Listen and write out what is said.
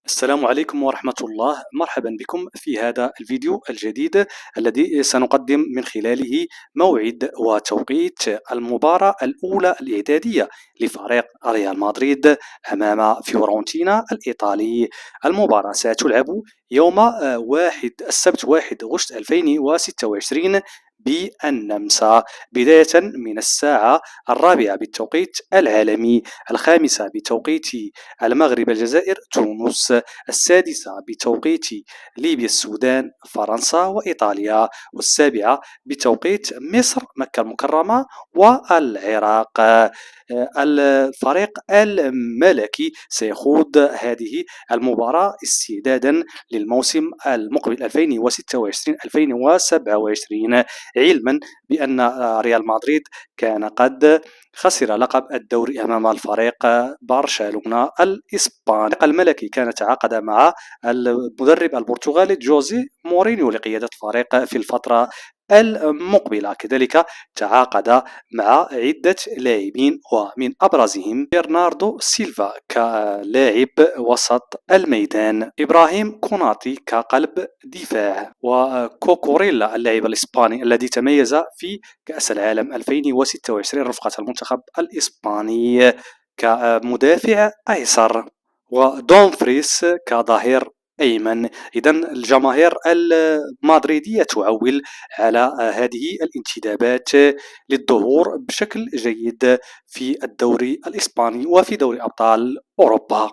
السلام عليكم ورحمة الله. مرحبا بكم في هذا الفيديو الجديد الذي سنقدم من خلاله موعد وتوقيت المباراة الأولى الإعدادية لفريق ريال مدريد أمام فيورنتينا الإيطالي. المباراة ستلعب يوم السبت 1 غشت 2026 بالنمسا، بداية من الساعة 4 بالتوقيت العالمي، 5 بتوقيت المغرب الجزائر تونس، 6 بتوقيت ليبيا السودان فرنسا وإيطاليا، 7 بتوقيت مصر مكة المكرمة والعراق. الفريق الملكي سيخوض هذه المباراة استعدادا للموسم المقبل 2026-2027، علما بأن ريال مدريد كان قد خسر لقب الدوري أمام الفريق برشلونة الإسباني. الملكي كان تعاقد مع المدرب البرتغالي جوزي مورينيو لقيادة الفريق في الفترة المقبلة. كذلك تعاقد مع عدة لاعبين ومن أبرزهم برناردو سيلفا كلاعب وسط الميدان، إبراهيم كوناتي كقلب دفاع، وكوكوريلا اللاعب الإسباني الذي تميز في كأس العالم 2026 رفقة المنتخب الإسباني كمدافع أيسر، ودومفريس كظهير أيمن. إذا الجماهير المدريدية تعول على هذه الانتدابات للظهور بشكل جيد في الدوري الإسباني وفي دوري أبطال أوروبا.